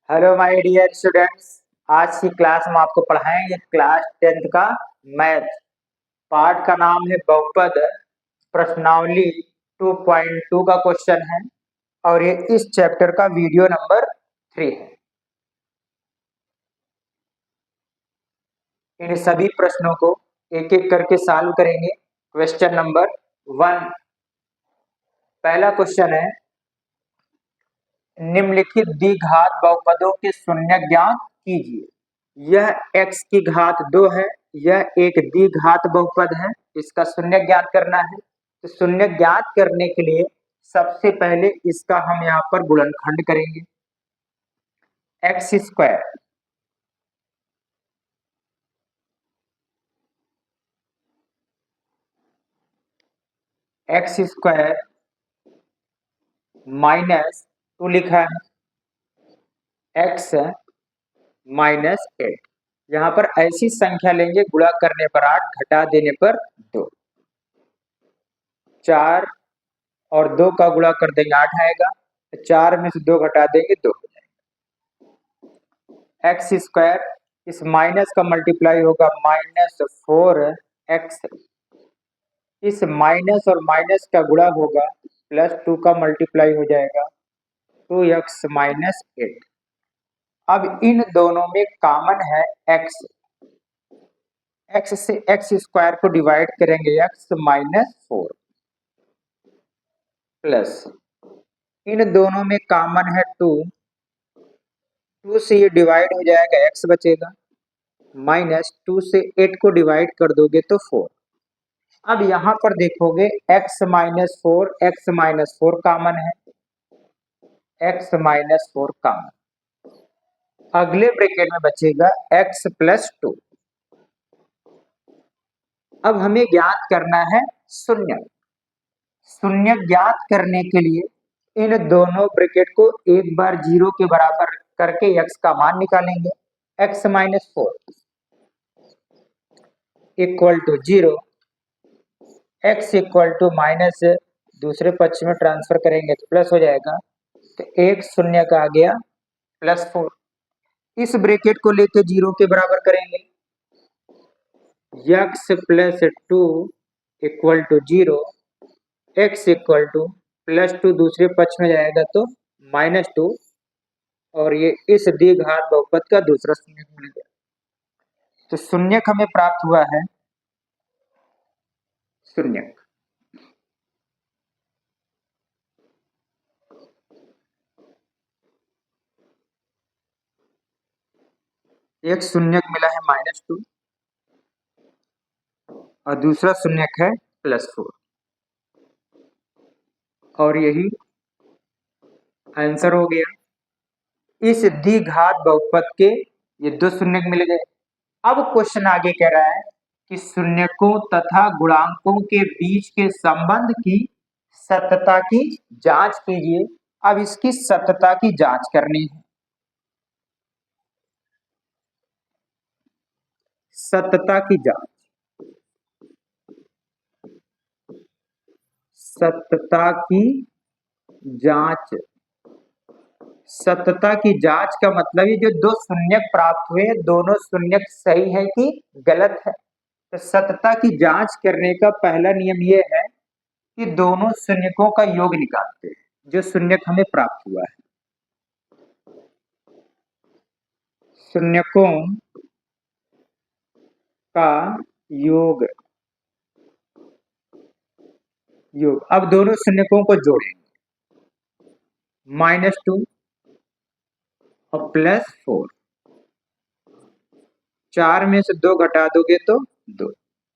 Hello my dear students. आज की class में आपको पढ़ाएंगे क्लास 10th का मैथ। पार्ट का नाम है बहुपद। प्रश्नावली 2.2 का क्वेश्चन है और ये इस चैप्टर का वीडियो नंबर 3 है। इन सभी प्रश्नों को एक एक करके सॉल्व करेंगे। Question number 1। पहला क्वेश्चन है, निम्नलिखित द्विघात बहुपदों के शून्य ज्ञात कीजिए। यह x की घात 2 है, यह एक द्विघात बहुपद है, इसका शून्य ज्ञात करना है। तो शून्य ज्ञात करने के लिए सबसे पहले इसका हम यहाँ पर गुणनखंड करेंगे। X square x square minus 2 लिखा है, एक्स माइनस 8। यहाँ पर ऐसी संख्या लेंगे, गुणा करने पर 8, घटा देने पर 2। 4 और 2 का गुणा कर देंगे 8 आएगा, 4 में से 2 घटा देंगे 2 हो जाएगा। एक्स स्क्वायर इस माइनस का मल्टीप्लाई होगा -4x, इस माइनस और माइनस का गुणा होगा +2 का मल्टीप्लाई हो जाएगा 2x माइनस 8। अब इन दोनों में कॉमन है x, x से एक्स स्क्वायर को डिवाइड करेंगे x माइनस 4 प्लस इन दोनों में कॉमन है 2, 2 से ये डिवाइड हो जाएगा, x बचेगा, माइनस 2 से 8 को डिवाइड कर दोगे तो 4। अब यहाँ पर देखोगे x minus 4, x minus 4 common है, x माइनस 4 कॉमन। अगले ब्रैकेट में बचेगा x प्लस 2। अब हमें ज्ञात करना है शून्य। शून्य ज्ञात करने के लिए इन दोनों ब्रैकेट को एक बार 0 के बराबर करके x का मान निकालेंगे। x minus 4 equal to 0, x equal to minus दूसरे पक्ष में ट्रांसफर करेंगे तो प्लस हो जाएगा, तो एक शून्य का आ गया +4। इस ब्रैकेट को लेके 0 के बराबर करेंगे, x plus 2 equal to 0, x equal to +2 दूसरे पक्ष में जाएगा तो -2, और ये इस द्विघात बहुपद का दूसरा शून्य मिल गया। तो शून्यक हमें प्राप्त हुआ है शून्यक। एक शून्यक मिला है -2 और दूसरा शून्यक है +4, और यही आंसर हो गया। इस द्विघात बहुपद के ये दो शून्यक मिल गए। अब क्वेश्चन आगे कह रहा है कि शून्यकों तथा गुणांकों के बीच के संबंध की सत्यता की जांच कीजिए। अब इसकी सत्यता की जांच करनी है। सत्यता की जांच, सत्यता की जांच, सत्यता की जांच का मतलब ये जो दो शून्यक प्राप्त हुए, दोनों शून्यक सही है कि गलत है। तो सत्यता की जांच करने का पहला नियम ये है कि दोनों शून्यकों का योग निकालते हैं, जो शून्यक हमें प्राप्त हुआ है। शून्यकों का योग, अब दोनों शून्यकों को जोड़ेंगे, -2 और +4, 4 में से 2 घटा दोगे तो 2।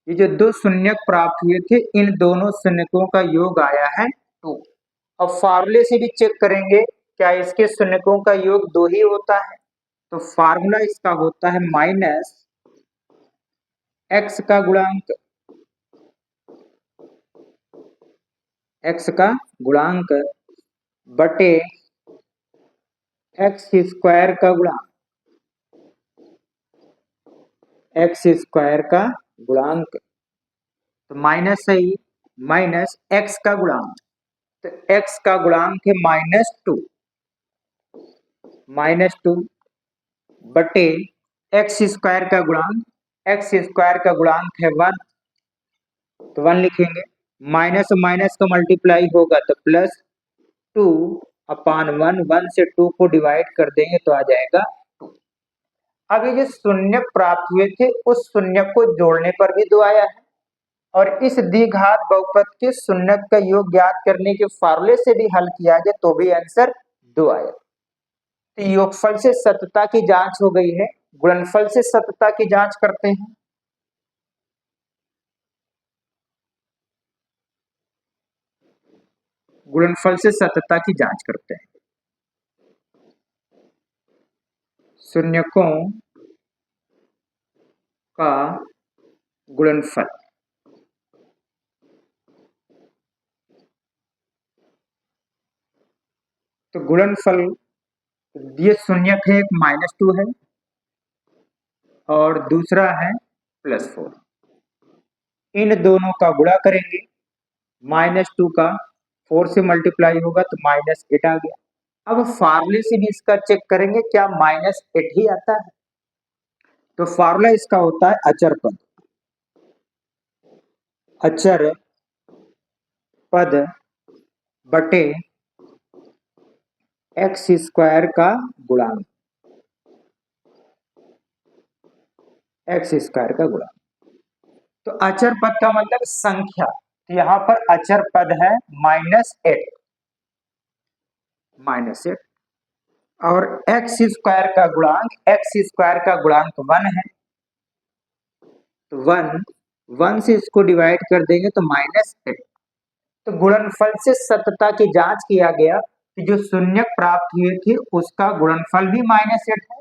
ये जो दो शून्यक प्राप्त हुए थे, इन दोनों शून्यकों का योग आया है 2। अब फार्मूले से भी चेक करेंगे क्या इसके शून्यकों का योग 2 ही होता है। तो फार्मूला इसका होता है -x का गुणांक, x का गुणांक बटे x स्क्वायर का गुणांक, x स्क्वायर का गुणांक, तो माइनस सही, माइनस x का गुणांक, तो x का गुणांक है -2, -2 बटे एक्स स्क्वायर का गुणांक, एक्स स्क्वायर का गुणांक है 1, तो 1 लिखेंगे। माइनस माइनस का मल्टीप्लाई होगा तो +2 अपान 1, 1 से 2 को डिवाइड कर देंगे तो आ जाएगा 2। अब ये जो शून्य प्राप्त हुए थे उस शून्य को जोड़ने पर भी 2 आया है, और इस द्विघात बहुपद के शून्य का योग ज्ञात करने के फार्मूले से भी हल किया जाए तो भी आंसर 2 आया। तो योगफल से सतता की जांच हो गई है, गुणनफल से सतता की जांच करते हैं। गुणनफल से सतता की जांच करते हैं। शून्यकों का गुणनफल, तो गुणनफल ये शून्यक है, एक -2 है और दूसरा है +4। इन दोनों का गुणा करेंगे, -2 का 4 से मल्टीप्लाई होगा तो -8 आ गया। अब फार्मूले से भी इसका चेक करेंगे क्या -8 ही आता है। तो फार्मूला इसका होता है अचर पद, अचर पद बटे एक्स स्क्वायर का गुणांक, एक्स स्क्वायर का गुणांक। तो अचर पद का मतलब संख्या, तो यहाँ पर अचर पद है -8, -8, और एक्स स्क्वायर का गुणांक, एक्स स्क्वायर का गुणांक 1 है, तो 1 से इसको डिवाइड कर देंगे तो -8। तो गुणनफल से सतता की जांच किया गया कि जो शून्यक प्राप्त हुए थे उसका गुणनफल भी -8 है,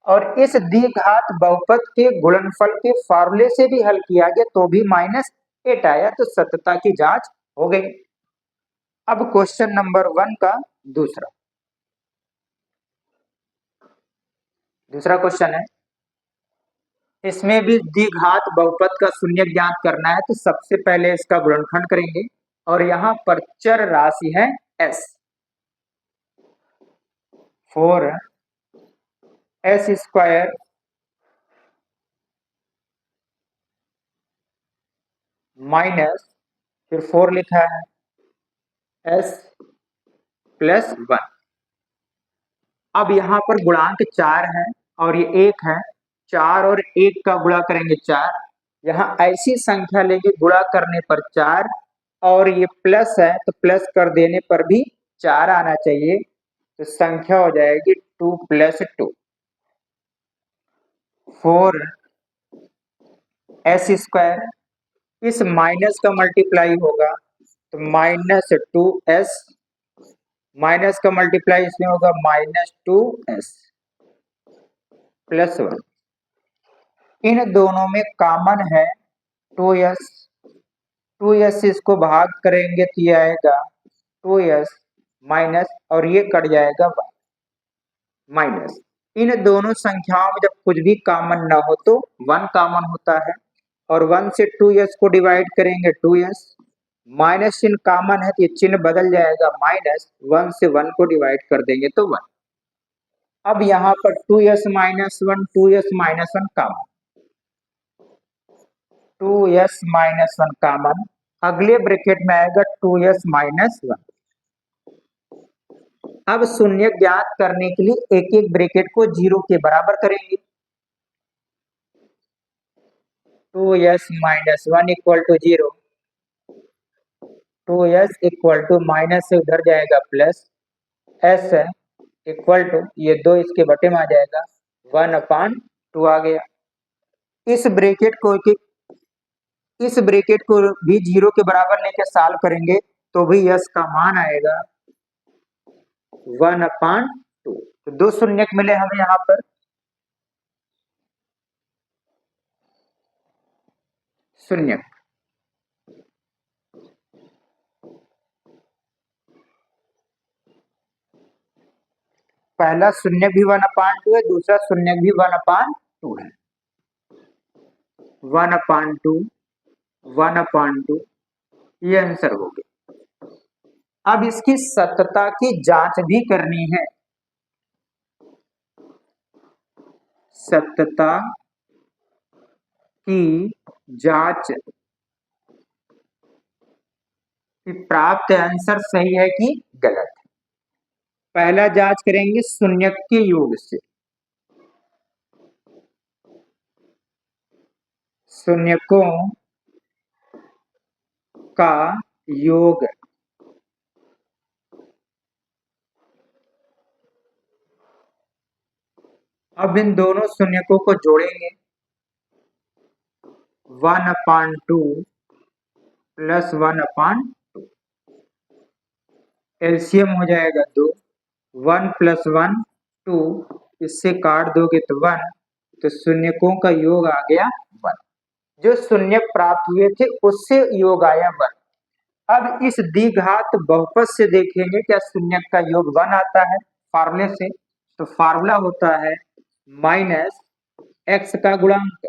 और इस द्विघात बहुपद के गुणनफल के फार्मूले से भी हल किया गया तो भी -8 आया, तो सतता की जांच हो गई। अब क्वेश्चन नंबर 1 का दूसरा क्वेश्चन है, इसमें भी द्विघात बहुपद का शून्य ज्ञात करना है। तो सबसे पहले इसका गुणनखंड करेंगे, और यहाँ पर चर राशि है s, 4s स्क्वायर माइनस, फिर 4 लिखा है, s प्लस 1। अब यहाँ पर गुणांक 4 है और ये 1 है, 4 और 1 का गुणा करेंगे 4, यहाँ ऐसी संख्या लेंगे गुणा करने पर 4, और ये प्लस है तो प्लस कर देने पर भी 4 आना चाहिए, तो संख्या हो जाएगी 2 + 2, 4s स्क्वायर। इस माइनस का मल्टीप्लाई होगा तो -2s, माइनस का मल्टीप्लाई इसमें होगा -2s + 1। इन दोनों में कॉमन है 2s, 2s इसको भाग करेंगे तो ये आएगा 2s माइनस, और ये कट जाएगा 1 माइनस। इन दोनों संख्याओं में जब कुछ भी कॉमन ना हो तो 1 कॉमन होता है, और 1 से 2s को डिवाइड करेंगे 2s, माइनस चिन्ह कॉमन है तो ये चिन्ह बदल जाएगा माइनस, 1 से 1 को डिवाइड कर देंगे तो 1। अब यहाँ पर 2s - 1, 2s - 1 common, 2s - 1 common, अगले ब्रैकेट में आएगा 2s - 1। अब शून्य ज्ञात करने के लिए एक एक ब्रैकेट को 0 के बराबर करेंगे, 2s - 1 = 0, 2s = माइनस से उधर जाएगा प्लस, s इक्वल टू ये 2 इसके बटे में आ जाएगा 1/2 आ गया। इस ब्रैकेट को भी 0 के बराबर लेके सॉल्व करेंगे तो भी s का मान आएगा 1/2। तो 2 शून्यक मिले हमें यहाँ पर। शून्यक, पहला शून्यक भी 1/2 है, दूसरा शून्यक भी 1/2 है, 1/2, 1/2, ये आंसर हो गया। अब इसकी सतता की जांच भी करनी है। सत्यता की जांच कि प्राप्त आंसर सही है कि गलत। पहला जांच करेंगे शून्यक के योग से। शून्यकों का योग अब इन दोनों शून्यकों को जोड़ेंगे 1/2 प्लस 1/2 एलसीएम हो जाएगा 2 1 प्लस 1 2 इससे काट दोगे तो 1 तो शून्यकों का योग आ गया 1 जो शून्य प्राप्त हुए थे उससे योग आया 1। अब इस द्विघात बहुपद से देखेंगे क्या शून्य का योग 1 आता है फार्मूले से। तो फार्मूला होता है माइनस एक्स का गुणांक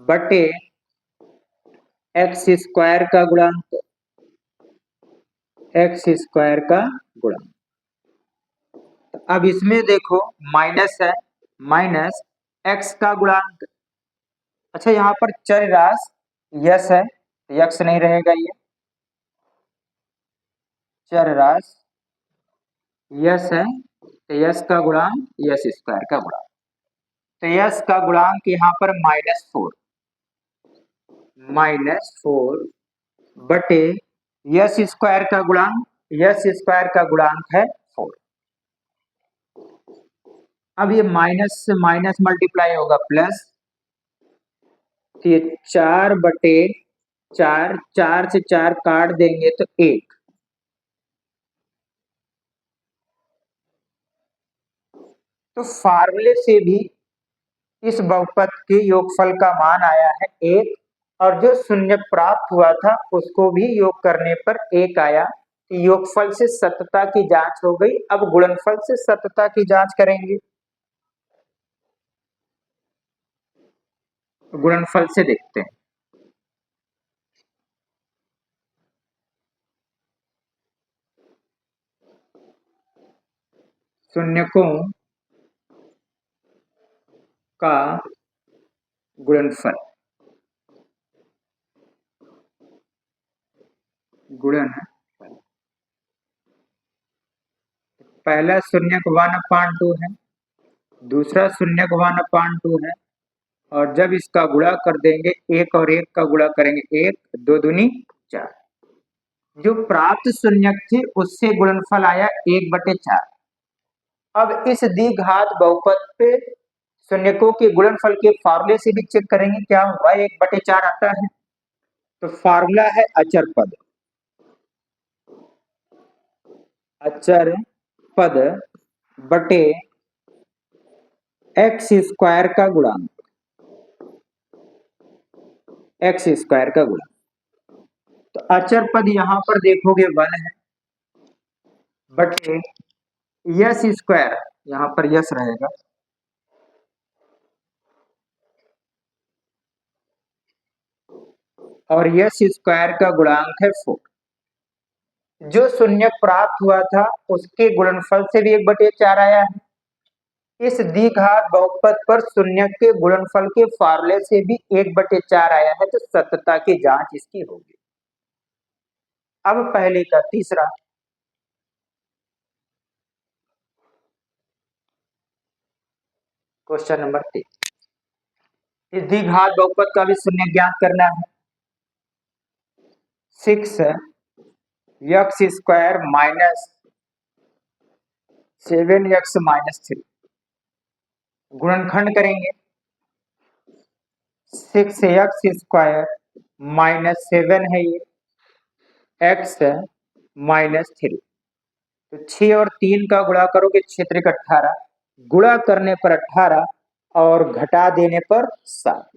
बटे एक्स स्क्वायर का गुणांक तो अब इसमें देखो माइनस है माइनस एक्स का गुणांक। अच्छा यहाँ पर चर राशि यस है तो यक्स नहीं रहेगा ये चर राशि यस है तो यस का गुणांक यस स्क्वायर का गुणांक तो यस का गुणांक यहाँ पर -4 बटे यस स्क्वायर का गुणांक है 4। अब ये माइनस से माइनस मल्टीप्लाई होगा प्लस तो ये 4/4 4 से 4 काट देंगे तो 1 तो फार्मूले से भी इस बहुपद के योगफल का मान आया है 1 और जो शून्य प्राप्त हुआ था उसको भी योग करने पर 1 आया। योगफल से सत्यता की जांच हो गई। अब गुणनफल से सत्यता की जांच करेंगे। गुणनफल से देखते हैं। शून्यकों का गुणनफल पहला शून्यक 1/2 है दूसरा शून्यक 1/2 है और जब इसका गुणा कर देंगे 1 और 1 का गुणा करेंगे 1 2 दूनी 4 जो प्राप्त शून्यक थे उससे गुणनफल आया 1/4। अब इस द्विघात बहुपद पे शून्यकों के गुणनफल के फार्मूले से भी चेक करेंगे क्या हुआ 1/4 आता है। तो फार्मूला है अचर पद बटे एक्स स्क्वायर का गुणांक तो अचर पद यहाँ पर देखोगे 1 है बटे यस स्क्वायर यहाँ पर यस रहेगा और यस स्क्वायर का गुणांक है 4। जो शून्य प्राप्त हुआ था उसके गुणनफल से भी 1/4 आया है। इस द्विघात बहुपद पर शून्य के गुणनफल के फार्मूले से भी 1/4 आया है तो सत्यता की जांच इसकी होगी। अब पहले का तीसरा क्वेश्चन नंबर 3 इस द्विघात बहुपद का भी शून्य ज्ञात करना है 6x² माइनस 7x-3 गुणनखंड करेंगे 6x² माइनस 7 है ये x-3 तो 6 और 3 का गुणा करोगे 6 3 18 गुणा करने पर 18 और घटा देने पर 7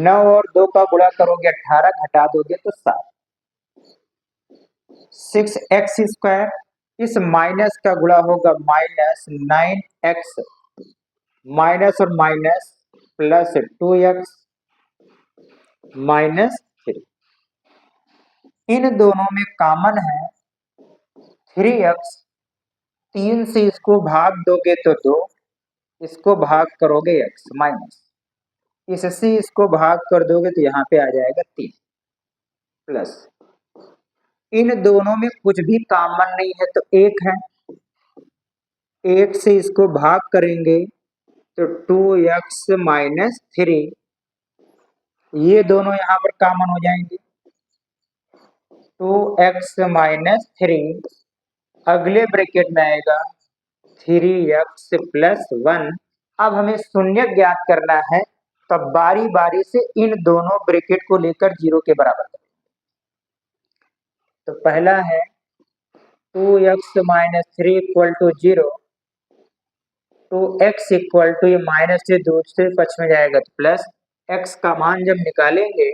9 और 2 का गुणा करोगे 18 घटा दोगे तो 7 6x² इस माइनस का गुणा होगा -9x माइनस और माइनस प्लस 2x -3 इन दोनों में कॉमन है 3x, 3 से इसको भाग दोगे तो 2, इसको भाग करोगे x माइनस, इससे इसको भाग कर दोगे तो यहाँ पे आ जाएगा 3 प्लस, इन दोनों में कुछ भी कॉमन नहीं है तो एक है, एक से इसको भाग करेंगे तो 2x माइनस 3, ये दोनों यहाँ पर कॉमन हो जाएंगे, 2x माइनस 3, अगले ब्रैकेट में आएगा 3x प्लस 1। अब हमें शून्य ज्ञात करना है, तब बारी बारी से इन दोनों ब्रैकेट को लेकर 0 के बराबर करें। तो पहला है 2x माइनस 3 इक्वल टू 0, तो x इक्वल टू, ये माइनस से दूसरे पक्ष में जाएगा तो प्लस, x का मान जब निकालेंगे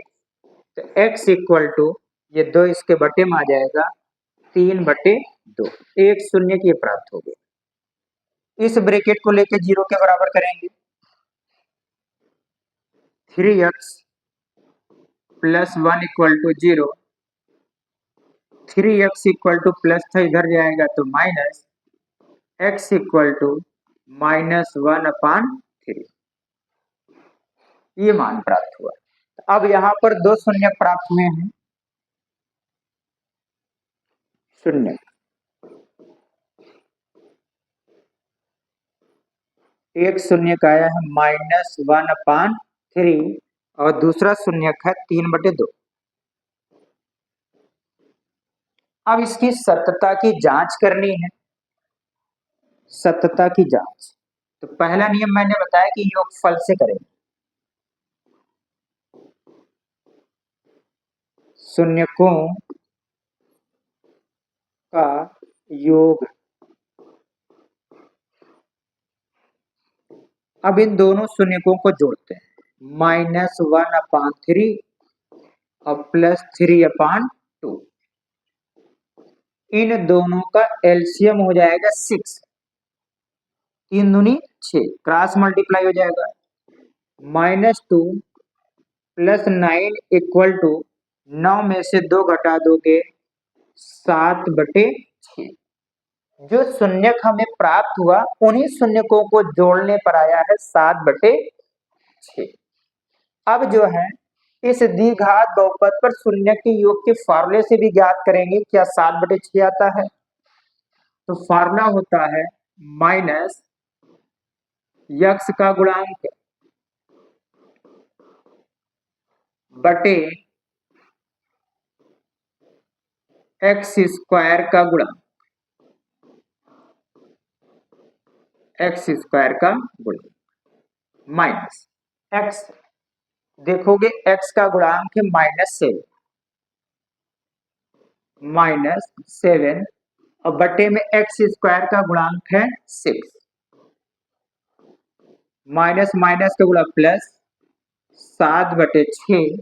तो x इक्वल टू, ये 2 इसके बटे में आ जाएगा 3/2, एक शून्य की प्राप्त हो गई। इस ब्रैकेट को लेकर 0 के बराबर करेंगे, 3x plus 1 equal to 0, 3x equal to plus था इधर जाएगा तो माइनस, x इक्वल टू -1/3, ये मान प्राप्त हुआ। अब यहाँ पर दो शून्य प्राप्त हुए हैं, शून्य, एक शून्य का आया है -1/3 और दूसरा शून्य है 3/2। अब इसकी सत्यता की जांच करनी है, सत्यता की जांच। तो पहला नियम मैंने बताया कि योगफल से करें, शून्यकों का योग। अब इन दोनों शून्यकों को जोड़ते हैं, -1/3 और +3/2, इन दोनों का एलसीएम हो जाएगा 6, 3 दूनी 6, क्रॉस मल्टीप्लाई हो जाएगा, -2 + 9 इक्वल टू, 9 में से 2 घटा दोगे 7/6। जो शून्यक हमें प्राप्त हुआ उन्हीं शून्यकों को जोड़ने पर आया है 7/6। अब जो है इस द्विघात बहुपद पर शून्य के योग के फार्मूले से भी ज्ञात करेंगे, क्या 7/6 आता है? तो फार्मूला होता है माइनस यक्स का गुणांक बटे एक्स स्क्वायर का गुणांक, एक्स स्क्वायर का गुणांक माइनस एक्स, देखोगे एक्स का गुणांक है -7 और बटे में एक्स स्क्वायर का गुणांक है 6, माइनस माइनस का गुणा प्लस 7/6।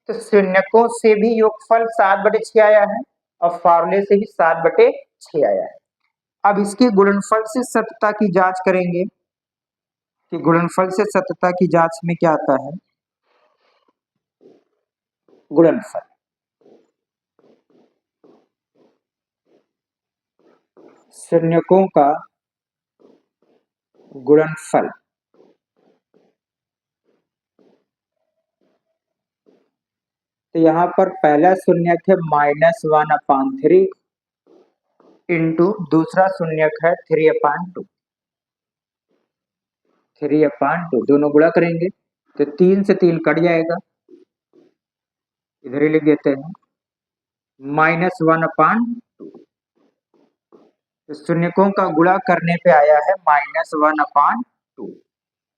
तो शून्यकों से भी योगफल 7/6 आया है और फार्मूले से भी 7/6 आया है। अब इसके गुणनफल से सत्यता की जांच करेंगे कि गुणनफल से सत्यता की जांच में क्या आता है। गुणनफल, शून्यकों का गुणनफल, तो यहाँ पर पहला शून्यक है -1/3 इंटू दूसरा शून्यक है 3/2, 3/2 दोनों गुणा करेंगे तो 3 से 3 कट जाएगा, इधर ही लिख देते हैं -1/2। तो शून्यकों का गुणा करने पे आया है -1/2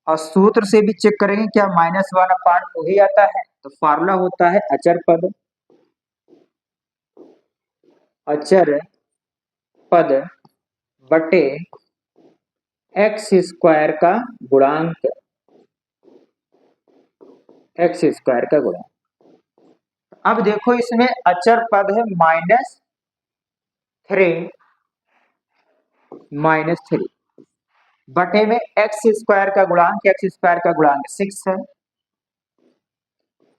और सूत्र से भी चेक करेंगे क्या -1/2 ही आता है। तो फार्मूला होता है अचर पद, अचर पद बटे एक्स स्क्वायर का गुणांक, एक्स स्क्वायर का गुणांक। अब देखो इसमें अचर पद है -3 बटे में एक्स स्क्वायर का गुणांक, एक्स स्क्वायर का गुणांक 6 है,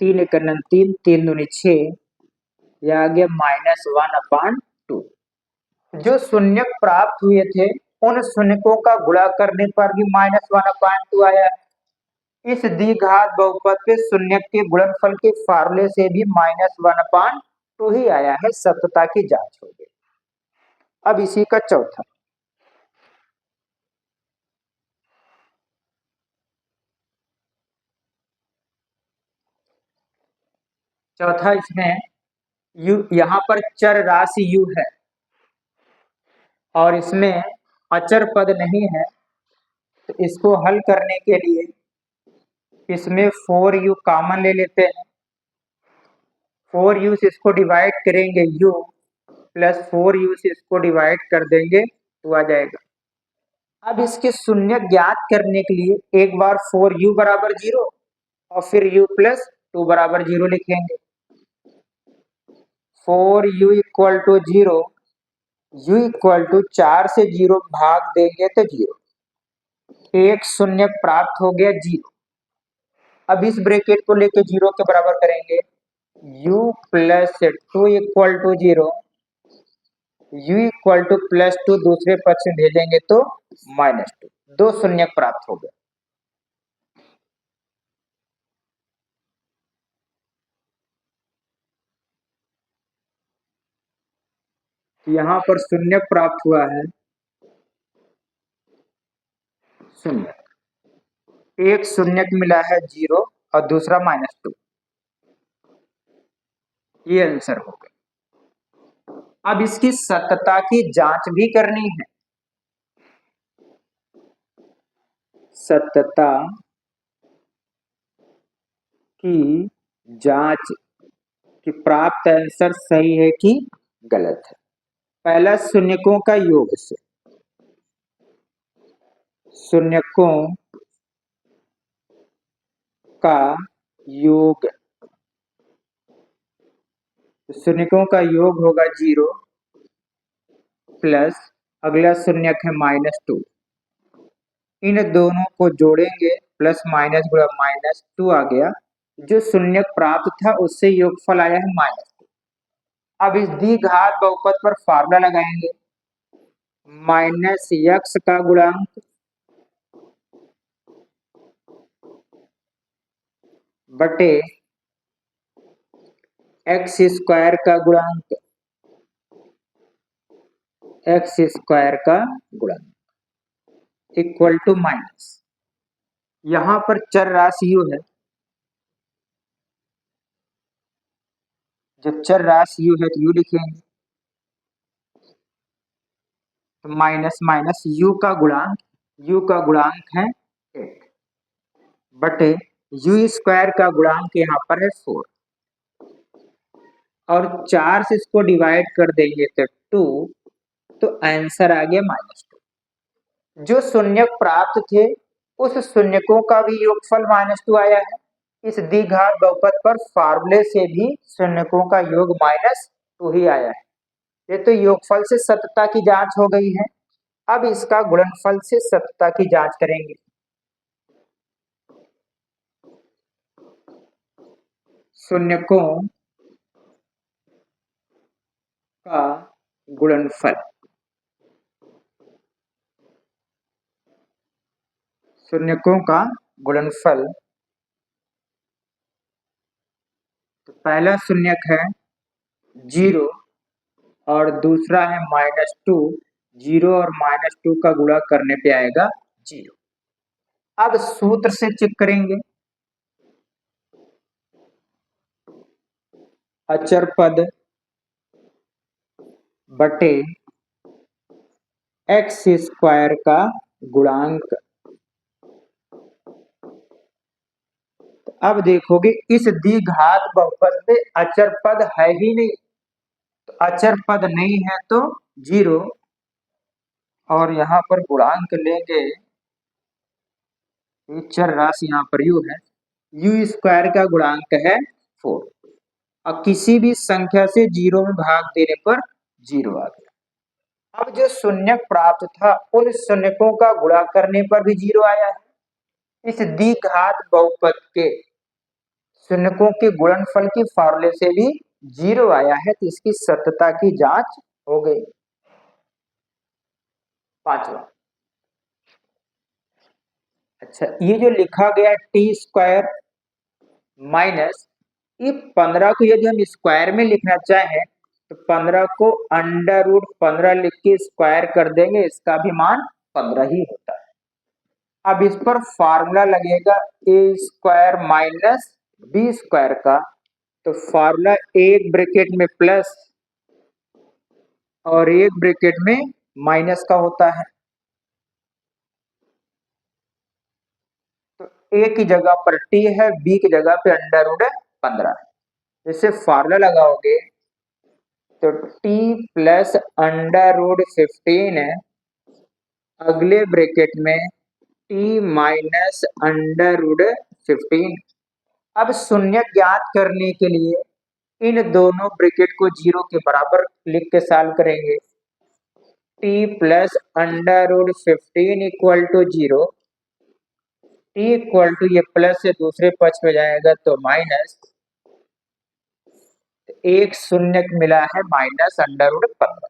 3 × 3, 3 दूनी 6, यह आ गया -1/2। जो शून्यक प्राप्त हुए थे उन शून्यकों का गुणा करने पर भी -1/2 आया है। इस द्विघात बहुपद पे शून्यक के गुणनफल के फार्मूले से भी -1/2 ही आया है। सत्यता की जांच हो गई। अब इसी का चौथा इसमें यू, यहाँ पर चर राशि u है और इसमें अचर पद नहीं है, तो इसको हल करने के लिए इसमें 4u कॉमन ले लेते हैं। 4u से इसको डिवाइड करेंगे u प्लस 4u से इसको डिवाइड कर देंगे तो आ जाएगा। अब इसके शून्य ज्ञात करने के लिए एक बार 4u बराबर 0 और फिर u प्लस 2 बराबर 0 लिखेंगे। 4u equal to 0, u equal to 4 से 0 भाग देंगे तो 0, एक शून्य प्राप्त हो गया 0। अब इस ब्रैकेट को लेके 0 के बराबर करेंगे। u plus 2 equal to 0, u equal to plus 2 दूसरे पक्ष में भेजेंगे तो -2, दो शून्य प्राप्त हो गए। यहाँ पर शून्य प्राप्त हुआ है, शून्य, एक शून्य मिला है 0 और दूसरा -2, ये आंसर हो गया। अब इसकी सत्यता की जांच भी करनी है। सत्यता की जांच कि प्राप्त आंसर सही है कि गलत है। पहला शून्यकों का योग से, शून्यकों का योग, शून्यकों का योग होगा 0 प्लस अगला शून्यक है -2, इन दोनों को जोड़ेंगे प्लस माइनस गुणा -2 आ गया। जो शून्यक प्राप्त था उससे योगफल आया है -2। अब इस द्विघात बहुपद पर फार्मूला लगाएंगे, -x का गुणांक बटे x स्क्वायर का गुणांक, x स्क्वायर का गुणांक इक्वल टू माइनस, यहां पर चर राशि u है, जब चर राशि u है तो u लिखेंगे, तो माइनस माइनस u का गुणांक है 8 बटे u स्क्वायर का गुणांक यहाँ पर है 4 और 4 से इसको डिवाइड कर देंगे तो 2, तो आंसर आ गया -2। जो शून्यक प्राप्त थे उस शून्यकों का भी योगफल -2 आया है। इस द्विघात बहुपद पर फार्मूले से भी शून्यकों का योग -2 ही आया है। ये तो योगफल से सत्यता की जांच हो गई है। अब इसका गुणनफल से सत्यता की जांच करेंगे। शून्यकों का गुणनफल, शून्यकों का गुणनफल, तो पहला शून्यक है 0 और दूसरा है -2, 0 और -2 का गुणा करने पे आएगा 0। अब सूत्र से चेक करेंगे, अचर पद बटे x स्क्वायर का गुणांक। तो अब देखोगे इस द्विघात बहुपद में अचर पद है ही नहीं, तो अचर पद नहीं है तो 0 और यहाँ पर गुणांक लेंगे, चर राशि यहाँ पर u है, u स्क्वायर का गुणांक है 4 और किसी भी संख्या से 0 में भाग देने पर 0 आ गया। अब जो शून्यक प्राप्त था उन शून्यकों का गुणा करने पर भी 0 आया है। इस द्विघात बहुपद के शून्यकों के गुणनफल के फार्मूले से भी 0 आया है, तो इसकी सत्यता की जांच हो गई। पांचवा। अच्छा, ये जो लिखा गया टी स्क्वायर माइनस, ये 15 को यदि हम स्क्वायर में लिखना चाहें तो 15 को अंडर रूट 15 लिख के स्क्वायर कर देंगे, इसका भी मान 15 ही होता है। अब इस पर फार्मूला लगेगा ए स्क्वायर माइनस बी स्क्वायर का, तो फार्मूला एक ब्रैकेट में प्लस और एक ब्रैकेट में माइनस का होता है। तो ए की जगह पर टी है, बी की जगह पे अंडर रूट 15 है। जैसे फार्मूला लगाओगे तो टी प्लस अंडर रूट 15 है, अगले ब्रैकेट में टी माइनस अंडर रूट 15। अब शून्य ज्ञात करने के लिए इन दोनों ब्रैकेट को जीरो के बराबर लिख के सॉल्व करेंगे। T plus under root 15 equal to zero, t equal to ये प्लस से दूसरे पक्ष में जाएगा तो माइनस, एक शून्य मिला है माइनस अंडर रूट 15।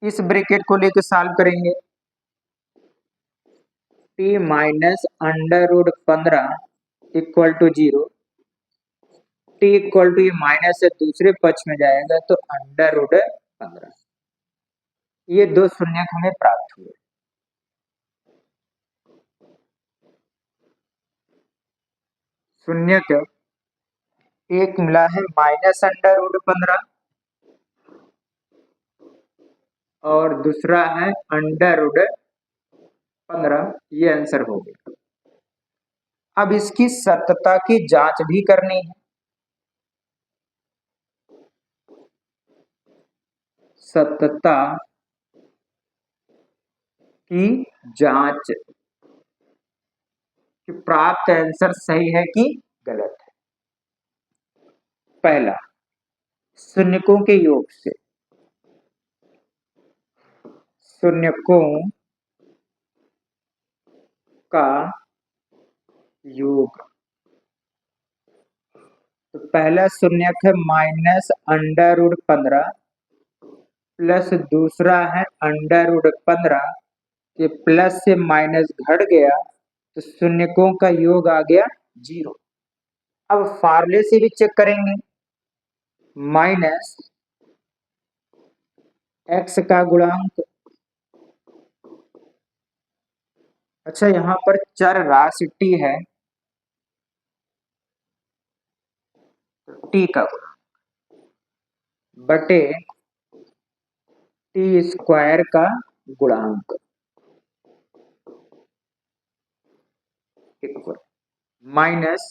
इस ब्रैकेट को लेकर सॉल्व करेंगे। T minus under root 15 equal to zero, t equal to ये माइनस से दूसरे पक्ष में जाएगा तो अंडर रूट 15। ये दो शून्य हमें प्राप्त हुए। शून्य एक मिला है माइनस अंडर रूट 15 और दूसरा है अंडर रूट 15। ये आंसर हो गया। अब इसकी सत्यता की जांच भी करनी है। सत्यता की जांच कि प्राप्त आंसर सही है कि गलत है। पहला, शून्यकों के योग से। शून्यकों का योग, तो पहला शून्यक है माइनस अंडर रूट 15 प्लस दूसरा है अंडर रूट 15। ये प्लस से माइनस घट गया तो शून्यकों का योग आ गया जीरो। अब फार्मूले से भी चेक करेंगे। माइनस एक्स का गुणांक, अच्छा यहाँ पर चर राशि टी है, तो टी का गुणांक बटे टी स्क्वायर का गुणांक इक्वल माइनस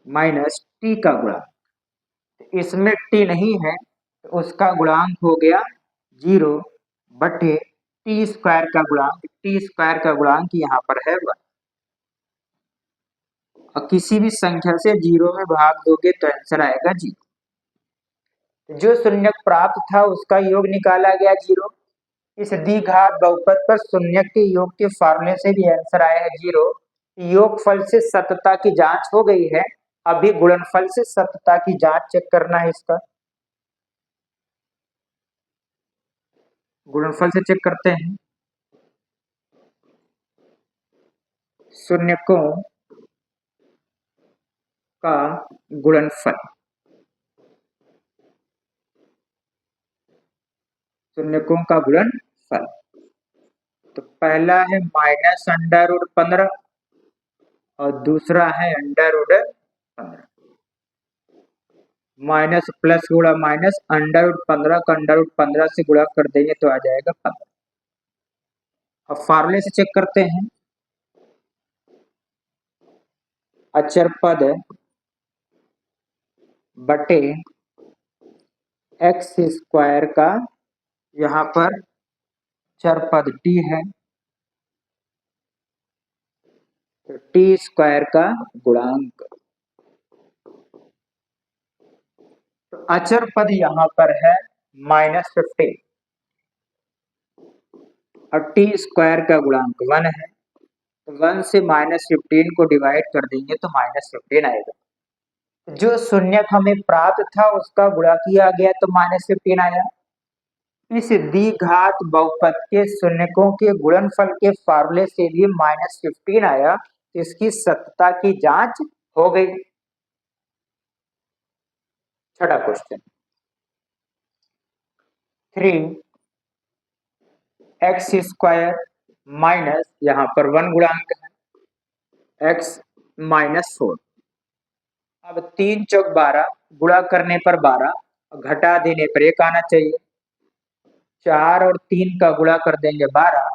माइनस टी का गुणांक, इसमें टी नहीं है तो उसका गुणांक हो गया जीरो बटे टी स्क्वायर का गुणांक। टी स्क्वायर का गुणांक यहाँ पर है 1। और किसी भी संख्या से जीरो में भाग दोगे तो आंसर आएगा जीरो। जो शून्यक प्राप्त था उसका योग निकाला गया जीरो। इस द्विघात बहुपद पर शून्यक के योग के फार्मूले से भी आंसर आया है जीरो। योगफल से सत्यता की जांच हो गई है, अभी गुणनफल से सत्यता की जांच चेक करना है। इसका गुणनफल से चेक करते हैं। शून्यकों का गुणनफल, शून्यकों का गुणनफल, तो पहला है माइनस अंडर रूट 15 और दूसरा है अंडर रूट 15। माइनस प्लस गुणा माइनस, अंडर रूट 15 का अंडर रूट 15 से गुणा कर देंगे तो आ जाएगा 15। अब फार्मूले से चेक करते हैं। अचर पद बटे एक्स स्क्वायर का, यहाँ पर चर पद टी है तो टी स्क्वायर का गुणांक, तो अचर पद यहाँ पर है -15 और टी स्क्वायर का गुणांक 1 है, तो 1 से -15 को डिवाइड कर देंगे तो -15 आएगा। जो शून्यक हमें प्राप्त था उसका गुणा किया गया तो -15 आया। इस द्विघात बहुपद के शून्यकों के गुणनफल के फार्मूले से भी -15 आया, तो इसकी सत्यता की जांच हो गई। छठा क्वेश्चन, 3x² माइनस, यहां पर 1 गुणांक है, x -4। अब 3 चौक 12, गुणा करने पर 12, घटा देने पर 1 आना चाहिए। 4 और 3 का गुणा कर देंगे 12,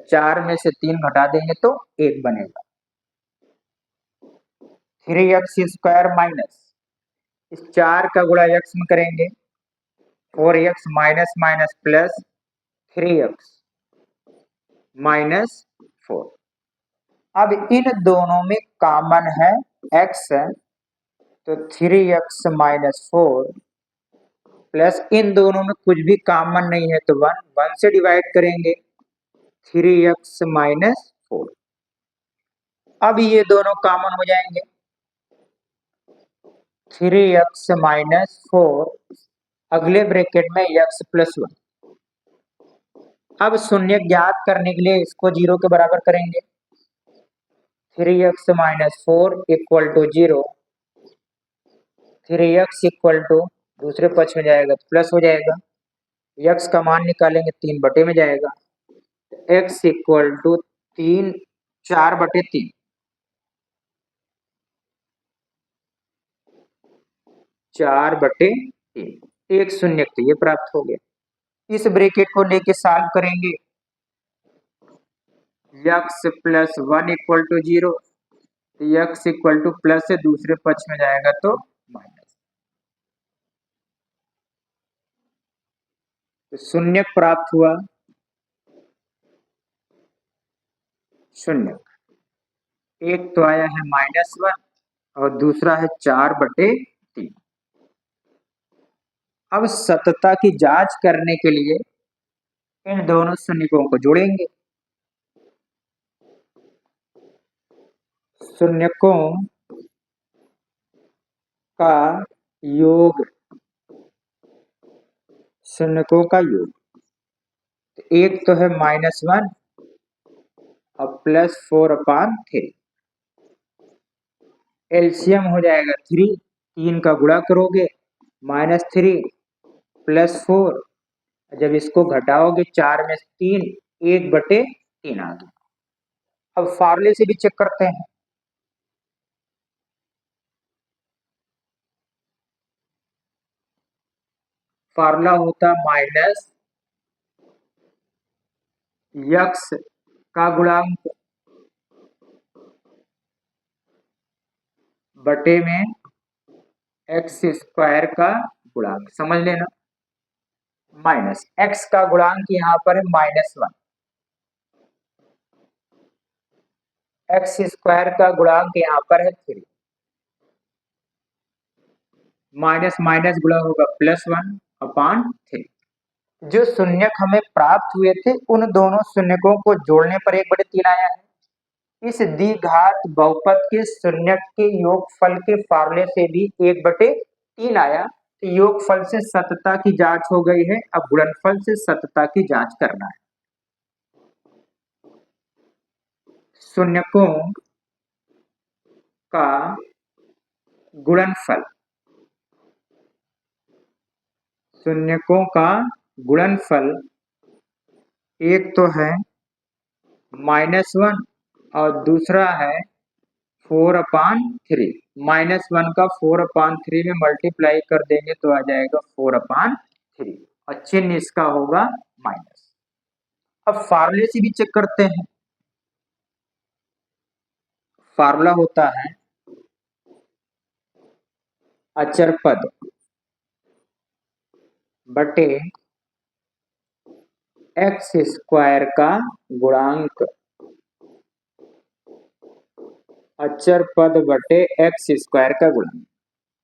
4 में से 3 घटा देंगे तो 1 बनेगा। 3x² माइनस, इस 4 का गुणा x में करेंगे, 4x minus minus plus 3x minus 4। अब इन दोनों में कॉमन है x, तो 3x माइनस 4 प्लस इन दोनों में कुछ भी कॉमन नहीं है तो 1 से डिवाइड करेंगे, 3x माइनस 4। अब ये दोनों कॉमन हो जाएंगे, 3x माइनस 4, अगले ब्रैकेट में x प्लस 1। अब शून्य ज्ञात करने के लिए इसको 0 के बराबर करेंगे, 3x minus 4 equal to 0, 3x equal to दूसरे पक्ष में जाएगा तो प्लस हो जाएगा, x का मान निकालेंगे 3/, में जाएगा, x इक्वल टू 4/3, 4/3, एक शून्य तो ये प्राप्त हो गया। इस ब्रैकेट को लेके सॉल्व करेंगे, x plus 1 equal to 0, x equal to plus से दूसरे पक्ष में जाएगा तो माइनस, तो शून्य प्राप्त हुआ। शून्य एक तो आया है -1 और दूसरा है 4/3। अब सत्यता की जांच करने के लिए इन दोनों शून्यकों को जोड़ेंगे। शून्यकों का योग, शून्यकों का योग, तो एक तो है -1 और +4/3, एलसीएम हो जाएगा 3, 3 का गुणा करोगे -3 +4, जब इसको घटाओगे 4 में से 3, 1/3 आ गया। अब फार्मूले से भी चेक करते हैं, फार्मूला होता माइनस x का गुणांक बटे में x² का गुणांक, समझ लेना, माइनस x का गुणांक यहाँ पर है -1, x² का गुणांक यहाँ पर है 3, माइनस माइनस गुणा होगा +1/3। जो शून्यक हमें प्राप्त हुए थे उन दोनों शून्यकों को जोड़ने पर 1/3 आया है। इस द्विघात बहुपद के शून्यक के योगफल के फार्मूले से भी 1/3 आया, तो योगफल से सत्यता की जांच हो गई है। अब गुणनफल से सत्यता की जांच करना है। शून्यकों का गुणनफल, शून्यकों का गुणनफल एक तो है -1 और दूसरा है 4/3। -1 का 4/3 में मल्टीप्लाई कर देंगे तो आ जाएगा 4/3 और चिन्ह इसका होगा माइनस। अब फार्मूले से भी चेक करते हैं, फार्मूला होता है अचर पद बटे x² का गुणांक, अचर पद बटे x² का गुणांक।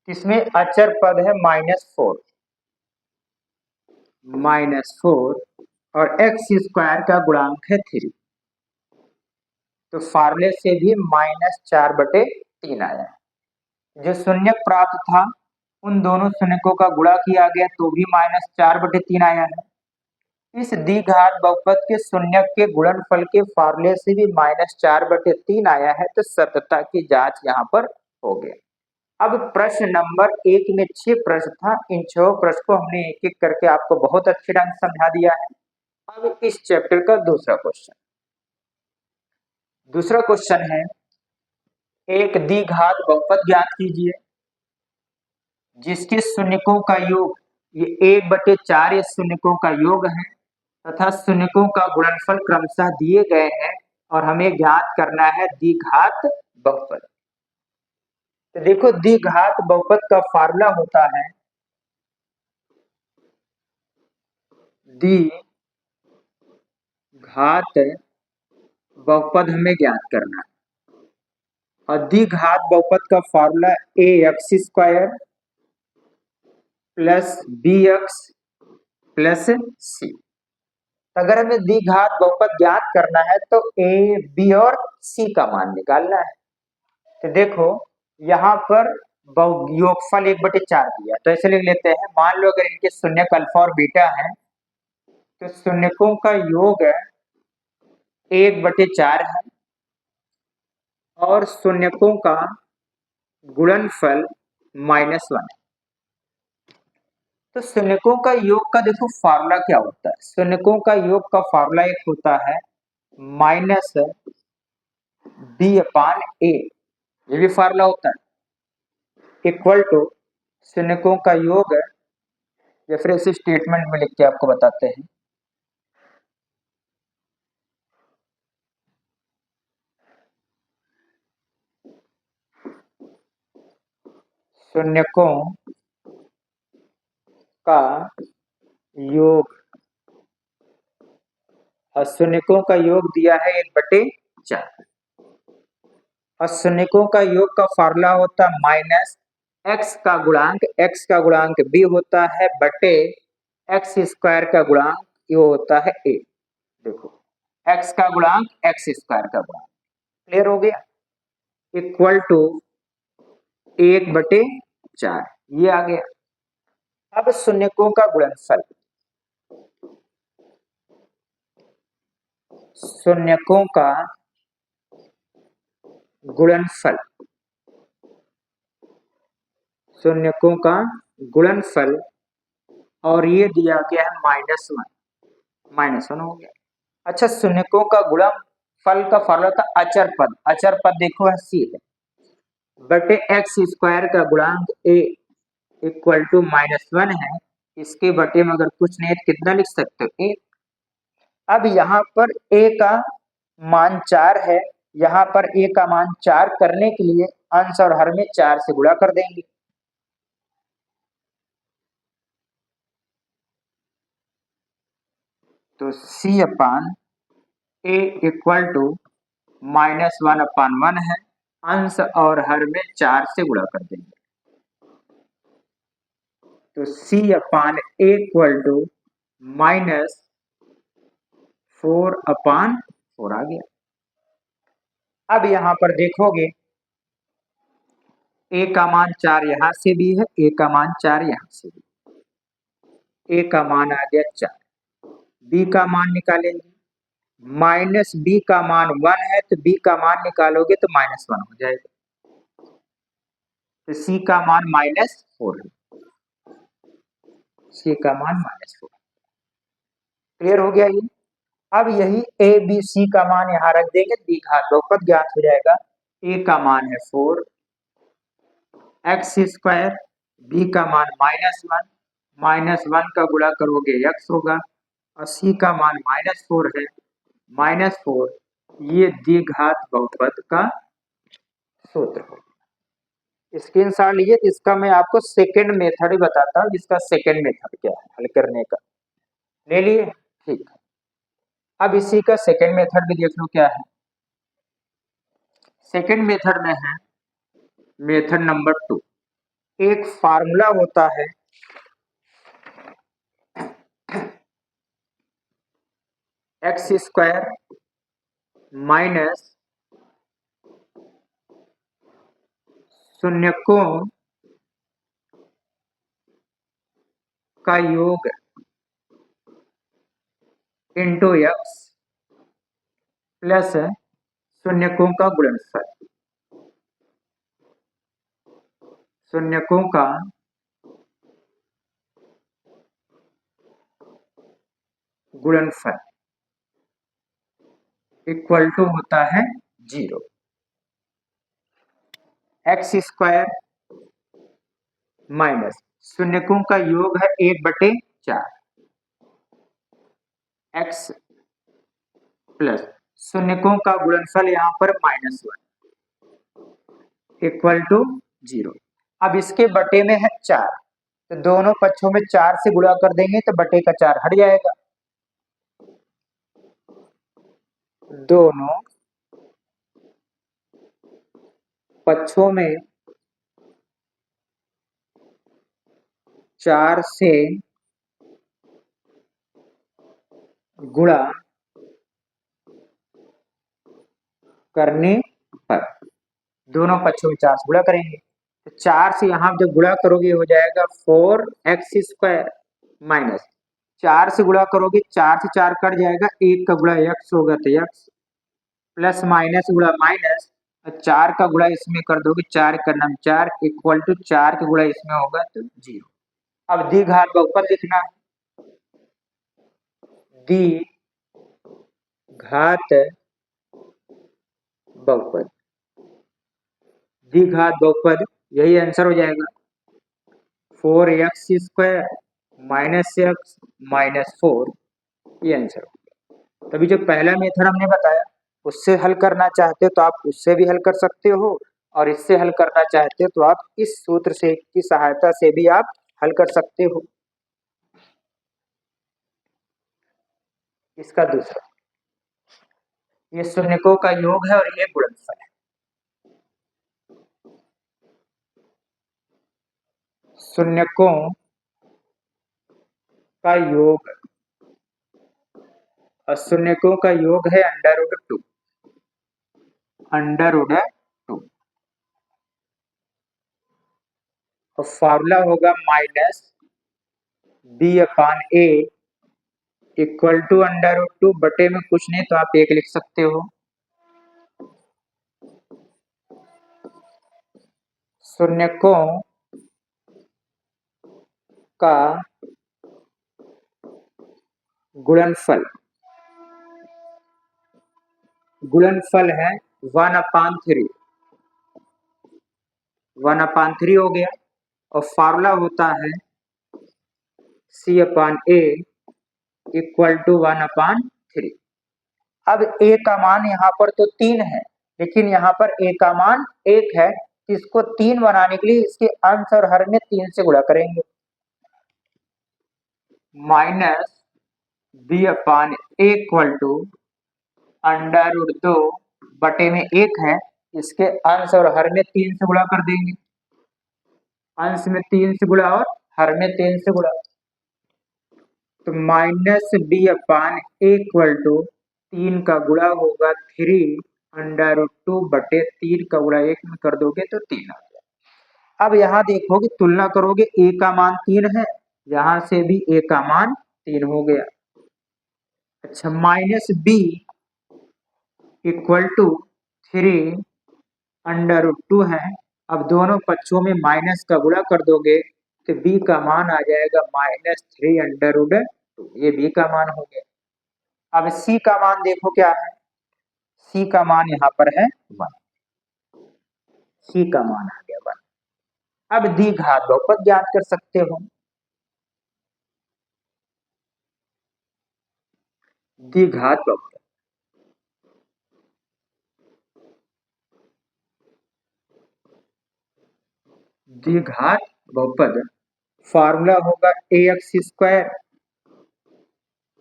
इसमें अचर पद है -4 और x² का गुणांक है 3, तो फार्मूले से भी -4/3 आया। जो शून्यक प्राप्त था उन दोनों शून्यकों का गुणा किया गया तो भी -4/3 आया है। इस द्विघात बहुपद के शून्यक के गुणनफल के फार्मूले से भी -4/3 आया है, तो सत्यता की जांच यहाँ पर हो गया। अब प्रश्न नंबर 1 में 6 प्रश्न था, इन 6 प्रश्न को हमने एक एक करके आपको बहुत अच्छे ढंग से समझा दिया है। अब इस चैप्टर का दूसरा क्वेश्चन है, एक द्विघात बहुपद ज्ञात कीजिए जिसके शून्यकों का योग ये 1/4 ये शून्यकों का योग है तथा शून्यकों का गुणनफल क्रमशः दिए गए हैं और हमें ज्ञात करना है द्विघात बहुपद। तो देखो, द्विघात बहुपद का फार्मूला होता है द्विघात बहुपद हमें ज्ञात करना है और द्विघात बहुपद का formula ax² plus bx plus c। अगर हमें द्विघात बहुपद ज्ञात करना है तो a, b और c का मान निकालना है। तो देखो, यहाँ पर योगफल 1/4 दिया, तो ऐसे लिख लेते हैं। मान लो अगर इनके शून्यक अल्फा और बीटा है तो शून्यकों का योग 1/4 है और शून्यकों का गुणनफल -1 है। तो शून्यकों का योग का देखो फार्मूला क्या होता है। शून्यकों का योग का फार्मूला एक होता है -b/a, ये भी फार्मूला होता है, इक्वल टू शून्यकों का योग, या फिर इसी स्टेटमेंट में लिख के आपको बताते हैं। शून्यकों का योग, और शून्यकों का योग दिया है 1/4 और शून्यकों का योग का फार्मूला होता है -x का गुणांक b होता है बटे x² का गुणांक ये होता है a। देखो, x का गुणांक x² का गुणांक, क्लियर हो गया, इक्वल टू 1/4 ये आ गया। अब शून्यकों का गुणनफल, शून्यकों का गुणनफल, शून्यकों का गुणनफल, और ये दिया गया है -1 हो गया। अच्छा, शून्यकों का गुणनफल का फार्मूला था अचर पद देखो है c है बटे x² का गुणांक a इक्वल टू -1 है। इसके बटे में अगर कुछ नहीं है तो कितना लिख सकते हो, 1। अब यहाँ पर a का मान 4 है, यहाँ पर a का मान 4 करने के लिए अंश और हर में 4 से गुणा कर देंगे। तो c/a इक्वल टू -1/1 है, अंश और हर में 4 से गुणा कर देंगे। तो c/a इक्वल टू -4/4 आ गया। अब यहाँ पर देखोगे a का मान 4 यहाँ से भी है, a का मान 4 यहाँ से भी, a का मान आ गया 4, b का मान निकालेंगे, -b का मान 1 है तो b का मान निकालोगे तो -1 हो जाएगा, तो c का मान -4 है, c का मान -4, क्लियर हो गया ये। अब यही a b c का मान यहाँ रख देंगे, द्विघात बहुपद ज्ञात हो जाएगा। a का मान है 4 x², b का मान -1 का गुणा करोगे x होगा और c का मान -4 है, -4 ये द्विघात बहुपद का सूत्र हो। स्क्रीनशॉट लीजिए, इसका मैं आपको सेकंड मेथड ही बताता हूँ, जिसका सेकंड मेथड क्या है हल करने का, ले लिए, ठीक है। अब इसी का सेकंड मेथड भी देख लो क्या है। सेकंड मेथड में है मेथड नंबर 2, एक फार्मूला होता है x² माइनस शून्यकों का योग इंटू एक्स प्लस शून्यकों का गुणनफल, शून्यकों का गुणनफल इक्वल टू होता है 0। एक्स स्क्वायर माइनस शून्यकों का योग है 1/4 एक्स प्लस शून्यकों का गुणनफल यहाँ पर -1 इक्वल टू 0। अब इसके बटे में है 4, तो दोनों पक्षों में 4 से गुणा कर देंगे तो बटे का 4 हट जाएगा। दोनों पक्षों में 4 से गुणा करने पर, दोनों पक्षों में 4 से गुणा करेंगे तो 4 से यहाँ जब गुणा करोगे हो जाएगा 4x² माइनस 4 से गुणा करोगे 4 से 4 कट जाएगा, 1 का गुणा x होगा तो x प्लस माइनस गुणा माइनस 4 का गुणा इसमें कर दोगे 4 का नाम 4 इक्वल टू 4 का गुणा इसमें होगा तो 0। अब द्विघात बहुपद लिखना है, द्विघात बहुपद, द्विघात बहुपद यही आंसर हो जाएगा 4x² माइनस x माइनस 4, ये आंसर हो गया। तभी जो पहला मेथड हमने बताया उससे हल करना चाहते हो तो आप उससे भी हल कर सकते हो, और इससे हल करना चाहते हो तो आप इस सूत्र से की सहायता से भी आप हल कर सकते हो। इसका दूसरा, ये शून्यकों का योग है और ये गुणनफल है। शून्यकों का योग और शून्यकों का योग है √2, √2 और फॉर्मूला होगा -b/a इक्वल टू √2, बटे में कुछ नहीं तो आप 1 लिख सकते हो। शून्यकों का गुणनफल, गुणनफल है 1/3, 1/3 हो गया और फॉर्मूला होता है c/a इक्वल टू 1/3। अब a का मान यहाँ पर तो 3 है, लेकिन यहाँ पर a का मान 1 है, इसको 3 बनाने के लिए इसके अंश और हर में 3 से गुणा करेंगे। माइनस b/a इक्वल टू √2 बटे में 1 है, इसके अंश और हर में 3 से गुणा कर देंगे, अंश में 3 से गुणा और हर में 3 से गुणा, तो -b/a इक्वल टू 3 का गुणा होगा 3√2 बटे 3 का गुणा 1 में कर दोगे तो 3 आ गया। अब यहाँ देखोगे तुलना करोगे a का मान 3 है, यहाँ से भी a का मान 3 हो गया। अच्छा, -b इक्वल टू 3√2 है, अब दोनों पक्षों में माइनस का गुणा कर दोगे तो b का मान आ जाएगा -3√2, ये b का मान हो गया। अब c का मान देखो क्या है, c का मान यहाँ पर है 1, c का मान आ गया 1। अब द्विघात बहुपद ज्ञात कर सकते हो, द्विघात बहुपद, द्विघात बहुपद फॉर्मूला होगा ax²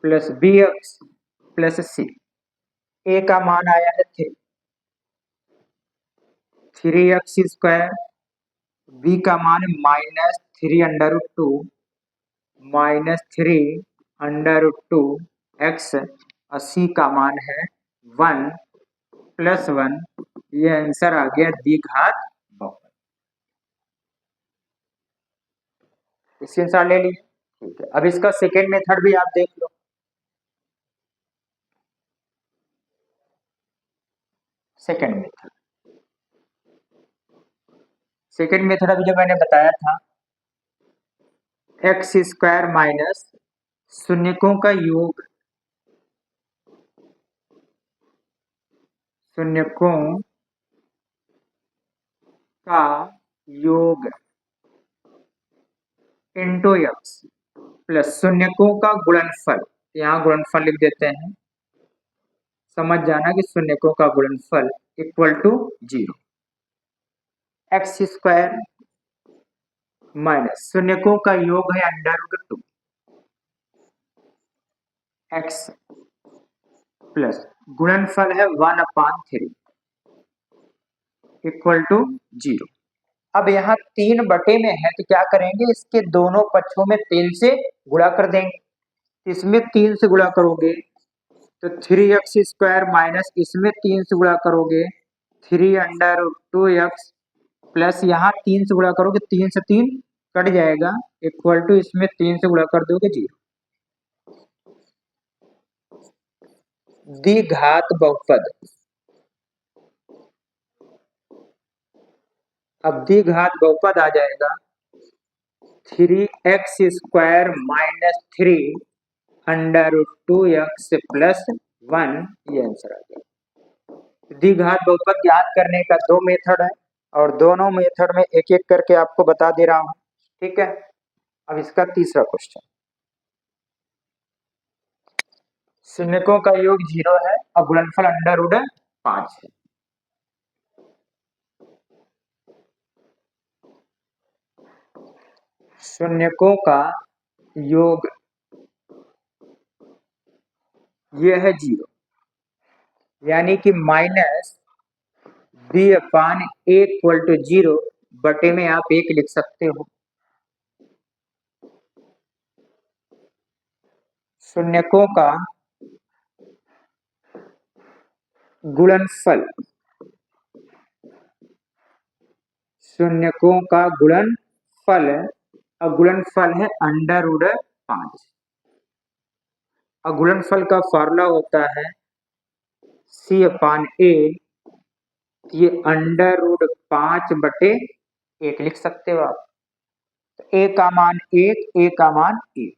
plus bx plus c। a का मान आया है 3x², b का मान है -3√2 -3√2 x और c का मान है 1 + 1, ये आंसर आ गया द्विघात बहुपद। इसके अनुसार ले लीजिए, ठीक है। अब इसका सेकेंड मेथड भी आप देख लो। Second method. सेकेंड मेथड अभी जो मैंने बताया था, एक्स स्क्वायर माइनस शून्यकों का योग, शून्यकों का योग इंटू एक्स प्लस शून्यकों का गुणनफल, यहाँ गुणनफल लिख देते हैं, समझ जाना कि शून्यकों का गुणनफल equal to 0। X square minus शून्यकों का योग है अंडर रूट 2 एक्स प्लस गुणनफल है 1/3 इक्वल टू 0। अब यहाँ 3 बटे में है तो क्या करेंगे, इसके दोनों पक्षों में 3 से गुणा कर देंगे। इसमें 3 से गुणा करोगे तो 3x स्क्वायर माइनस इसमें 3 से गुणा करोगे 3/2x प्लस यहाँ 3 से गुणा करोगे 3 से 3 कट जाएगा इक्वल टू इसमें 3 से गुणा कर दोगे 0। द्विघात बहुपद, अब द्विघात बहुपद आ जाएगा 3x square minus 3/2x plus 1, ये आंसर आ गया। द्विघात बहुपद ज्ञात करने का 2 मेथड है और दोनों मेथड में एक एक करके आपको बता दे रहा हूं, ठीक है। अब इसका तीसरा क्वेश्चन, शून्यकों का योग 0 है और गुणनफल अंडर रूट 5 है। शून्यकों का योग ये है 0, यानी कि माइनस b/a इक्वल टू 0 बटे में आप 1 लिख सकते हो। शून्यकों का गुणनफल, शून्यकों का गुणनफल और गुणनफल है अंडर रूट 5 और गुणनफल का फॉर्मूला होता है c/a, ये अंडर रूट 5 बटे 1 लिख सकते हो आप। तो a का मान 1, a का मान 1,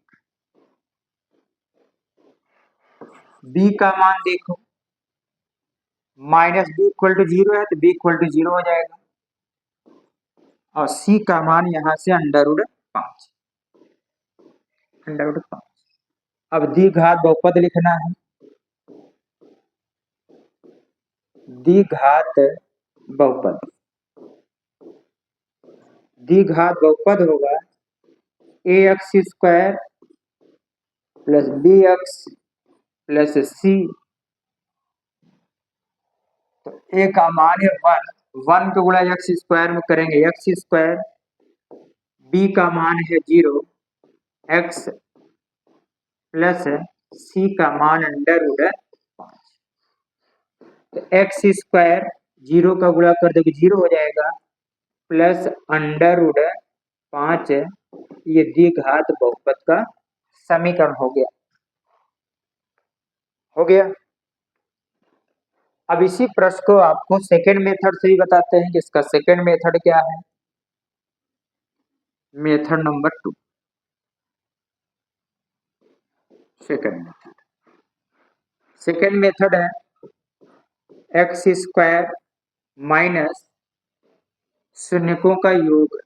b का मान देखो माइनस b इक्वल टू 0 है तो b इक्वल टू 0 हो जाएगा और c का मान यहां से अंडर रूट 5, अंडर रूट 5। अब द्विघात बहुपद लिखना है, द्विघात बहुपद, द्विघात बहुपद होगा ax square plus bx plus c, तो a का मान है 1, 1 को गुणा एक्स स्क्वायर में करेंगे एक्स स्क्वायर, b का मान है 0 x प्लस c का मान अंडर रूट 5। तो एक्स स्क्वायर 0 का गुणा कर दोगे 0 हो जाएगा प्लस अंडर रूट 5, ये द्विघात बहुपद का समीकरण हो गया, हो गया। अब इसी प्रश्न को आपको सेकेंड मेथड से भी बताते हैं कि इसका सेकेंड मेथड क्या है। Method number 2, second method, second method है एक्स स्क्वायर माइनस शून्यकों का योग,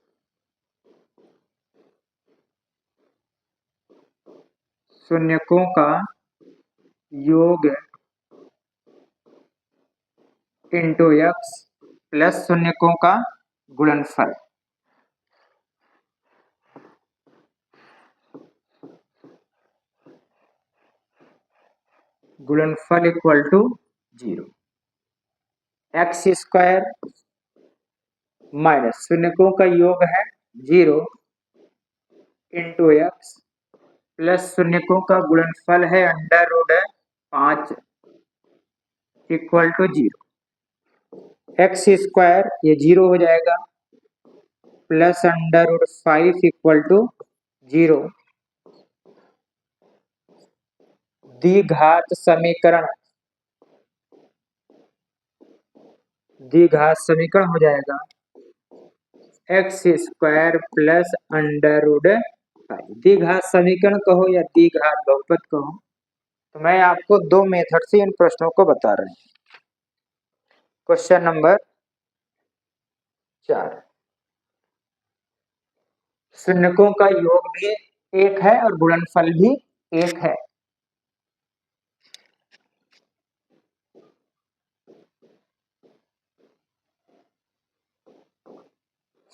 शून्यकों का योग इंटू एक्स प्लस शून्यकों का गुणनफल, गुणनफल equal to 0। X square minus शून्यकों का योग है 0 इंटू एक्स प्लस शून्यकों का गुणनफल है under root 5 equal to 0। X square ये 0 हो जाएगा plus under root 5 equal to 0। द्विघात समीकरण, द्विघात समीकरण हो जाएगा x square plus under root 5। द्विघात समीकरण कहो या द्विघात बहुपद कहो, तो मैं आपको दो मेथड से इन प्रश्नों को बता रहा हूं। क्वेश्चन नंबर 4, शून्यकों का योग भी एक है और गुणनफल भी एक है।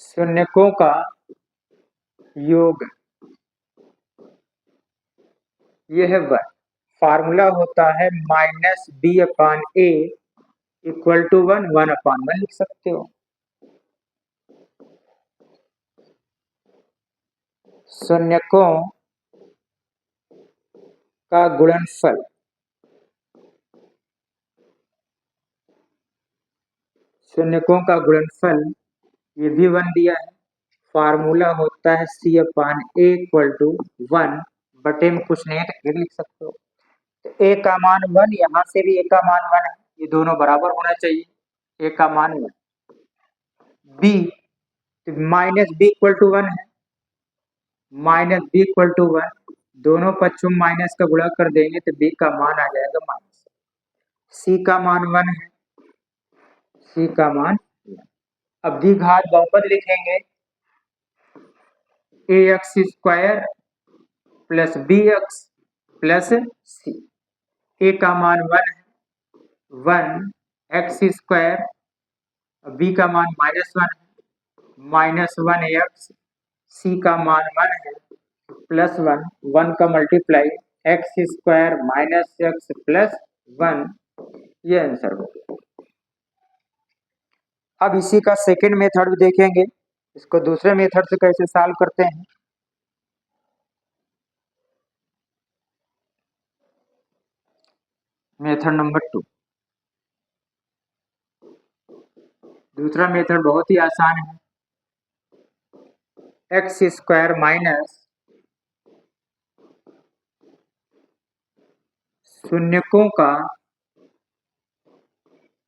शून्यकों का योग ये है 1। फार्मूला होता है minus b upon a equal to 1 upon 1 लिख सकते हो। शून्यकों का गुणनफल शून्यकों का गुणनफल ये भी 1 दिया है। फार्मूला होता है सी अपान ए इक्वल टू 1 बटे में कुछ नहीं है तो फिर लिख सकते हो। तो ए का मान 1, यहाँ से भी ए का मान 1 है, ये दोनों बराबर होना चाहिए। ए का मान 1, b minus b equal to 1 है, माइनस बी इक्वल टू 1, दोनों पक्षों में माइनस का गुणा कर देंगे तो बी का मान आ जाएगा माइनस। सी का मान 1 है, सी का मान 1। अब द्विघात बहुपद लिखेंगे a x square plus b x plus c. A का मान 1 है, 1 एक्स स्क्वायर, बी का मान -1 है, -1 एक्स, सी का मान 1 है, +1, 1 का multiply x square minus x plus 1, ये आंसर हो गया। अब इसी का सेकेंड मेथड भी देखेंगे, इसको दूसरे मेथड से कैसे सॉल्व करते हैं। मेथड नंबर 2, दूसरा मेथड बहुत ही आसान है। एक्स स्क्वायर माइनस शून्यकों का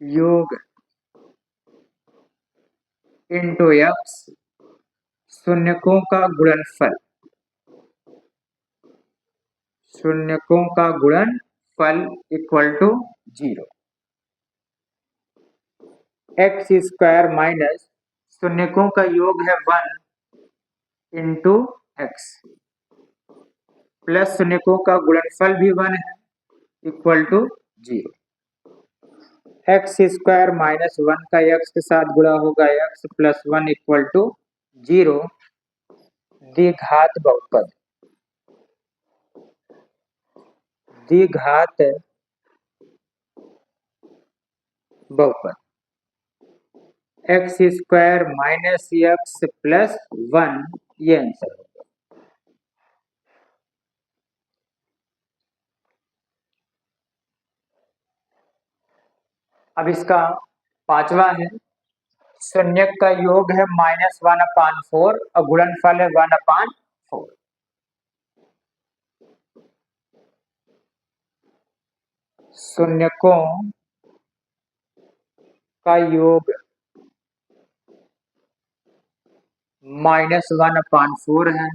योग इंटू एक्स, शून्यकों का गुणनफल, शून्यकों का गुणनफल equal to 0। X square minus शून्यकों का योग है 1 इंटू एक्स प्लस शून्यकों का गुणनफल भी 1 है equal to 0। X square minus 1 का एक्स के साथ गुणा होगा एक्स प्लस 1 इक्वल टू 0। द्विघात बहुपद, द्विघात बहुपद x square minus x plus 1, ये आंसर होगा। अब इसका पांचवा है, शून्यक का योग है -1/4 और गुणनफल है 1/4। शून्यकों का योग -1/4 है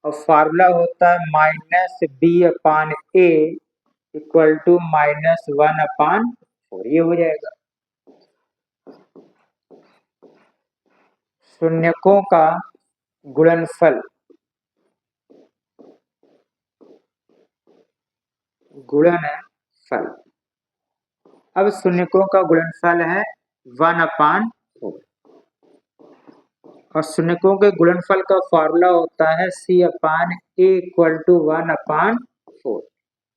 और फार्मूला होता है minus b upon a equal to -1/4, ये हो जाएगा। शून्यकों का गुणनफल, गुणनफल, अब शून्यकों का गुणनफल है 1/4 और शून्यकों के गुणनफल का फार्मूला होता है सी अपान ए इक्वल टू 1/4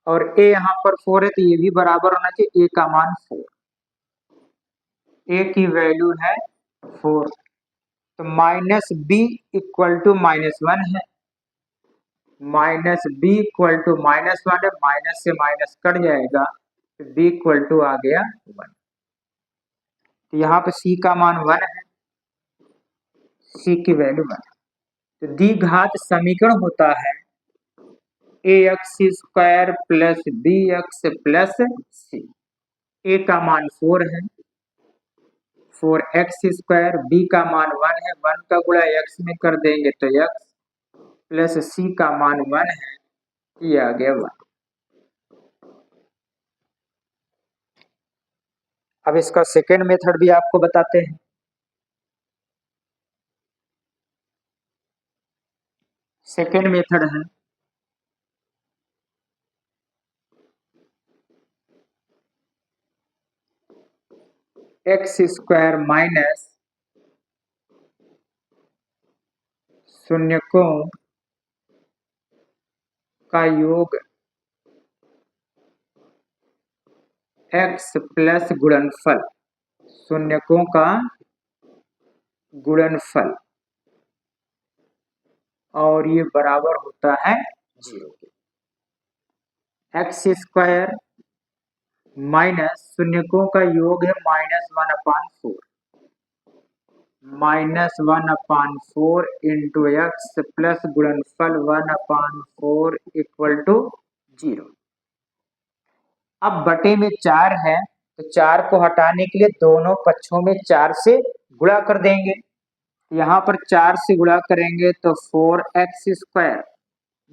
और ए यहाँ पर 4 है तो ये भी बराबर होना चाहिए, ए का मान 4, ए की वैल्यू है 4, तो माइनस बी इक्वल टू -1 है, माइनस बी इक्वल टू -1 है, माइनस से माइनस कट जाएगा तो बी इक्वल टू आ गया 1। तो यहाँ पे सी का मान 1 है, सी की वैल्यू 1। तो द्विघात समीकरण होता है a x square plus b x plus c. A का मान 4 है, 4x², बी का मान 1 है, 1 का गुणा x में कर देंगे तो x, प्लस सी का मान 1 है, ये आ गया 1। अब इसका सेकेंड मेथड भी आपको बताते हैं। सेकेंड मेथड है x² माइनस शून्यकों का योग x प्लस गुणनफल, शून्यकों का गुणनफल, और ये बराबर होता है 0 के। x² माइनस शून्यकों का योग है -1/4, -1/4 इंटू एक्स प्लस गुणनफल 1/4 इक्वल टू 0। अब बटे में 4 है तो 4 को हटाने के लिए दोनों पक्षों में 4 से गुणा कर देंगे। यहाँ पर 4 से गुणा करेंगे तो 4x²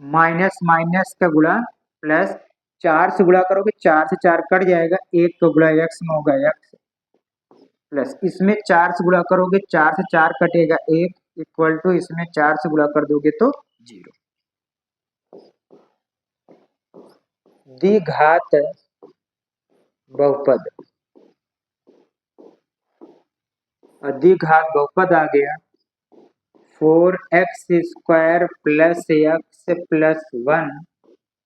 माइनस माइनस का गुणा प्लस 4 से गुणा करोगे 4 से 4 कट जाएगा, 1 का गुणा x में होगा x, प्लस इसमें 4 से गुणा करोगे 4 से 4 कटेगा 1 इक्वल टू इसमें 4 से गुणा कर दोगे तो 0। द्विघात बहुपद, द्विघात बहुपद आ गया 4x² प्लस x प्लस 1,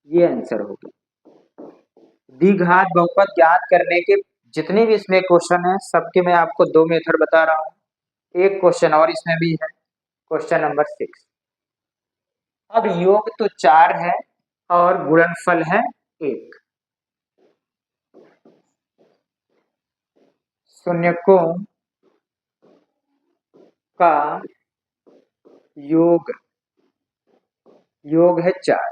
ये आंसर होगा। द्विघात बहुपद ज्ञात करने के जितने भी इसमें क्वेश्चन है सबके मैं आपको 2 मेथड बता रहा हूँ। एक क्वेश्चन और इसमें भी है, क्वेश्चन नंबर 6। अब योग तो 4 है और गुणनफल है 1। शून्यकों का योग है 4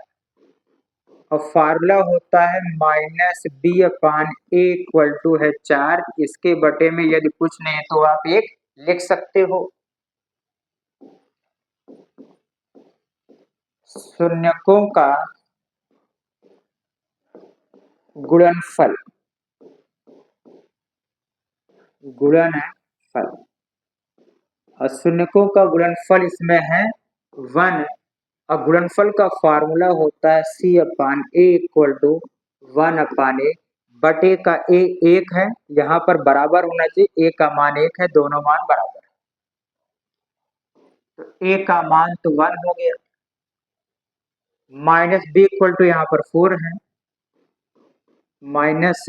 और फार्मूला होता है -b/a इक्वल टू है 4। इसके बटे में यदि कुछ नहीं है तो आप 1 लिख सकते हो। शून्यकों का गुणनफल, और शून्यकों का गुणनफल इसमें है 1 और गुणनफल का फार्मूला होता है c/a इक्वल टू 1/a, बटे का a 1 है, यहाँ पर बराबर होना चाहिए, a का मान 1 है, दोनों मान बराबर है तो a का मान तो 1 हो गया, माइनस b इक्वल टू यहाँ पर 4 है, माइनस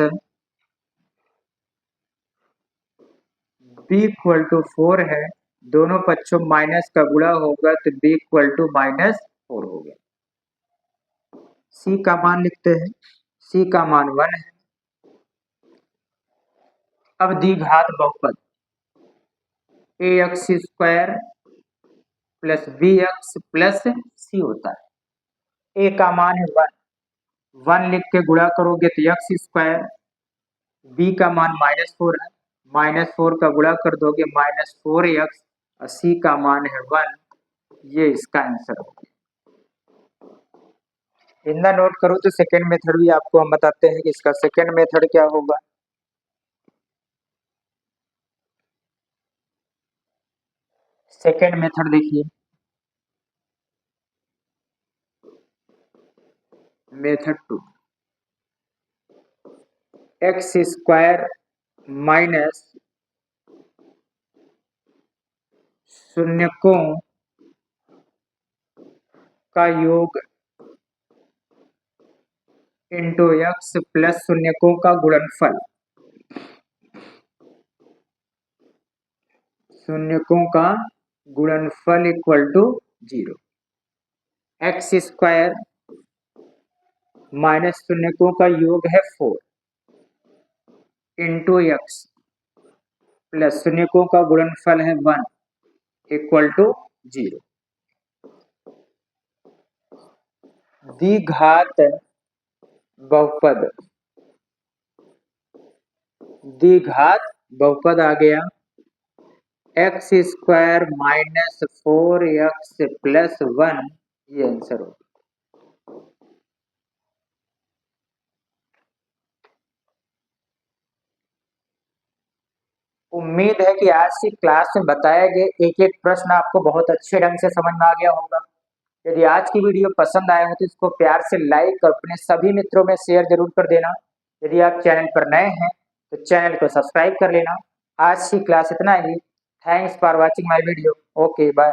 b इक्वल टू 4 है, दोनों पक्षों माइनस का गुणा होगा तो b इक्वल टू -4 हो गया। c का मान लिखते हैं, c का मान 1 है। अब द्विघात बहुपद ax² plus bx plus c होता है। a का मान है 1, 1 लिख के गुणा करोगे तो x², b का मान -4 है, -4 का गुणा कर दोगे -4x, और c का मान है 1, ये इसका आंसर होगा। इतना नोट करो तो सेकेंड मेथड भी आपको हम बताते हैं कि इसका सेकेंड मेथड क्या होगा। सेकेंड मेथड देखिए, मेथड 2 x² माइनस शून्यकों का योग इंटू x प्लस शून्यकों का गुणनफल, शून्यकों का गुणनफल इक्वल टू 0। x² माइनस शून्यकों का योग है 4 इंटू x प्लस शून्यकों का गुणनफल है 1 इक्वल टू 0। द्विघात बहुपद द्विघात बहुपद आ गया x square minus 4x plus 1, ये आंसर हो। उम्मीद है कि आज की क्लास में बताए गए एक एक प्रश्न आपको बहुत अच्छे ढंग से समझ में आ गया होगा। यदि आज की वीडियो पसंद आए हो तो इसको प्यार से लाइक और अपने सभी मित्रों में शेयर जरूर कर देना। यदि आप चैनल पर नए हैं तो चैनल को सब्सक्राइब कर लेना। आज की क्लास इतना ही। Thanks for watching my video. Okay bye.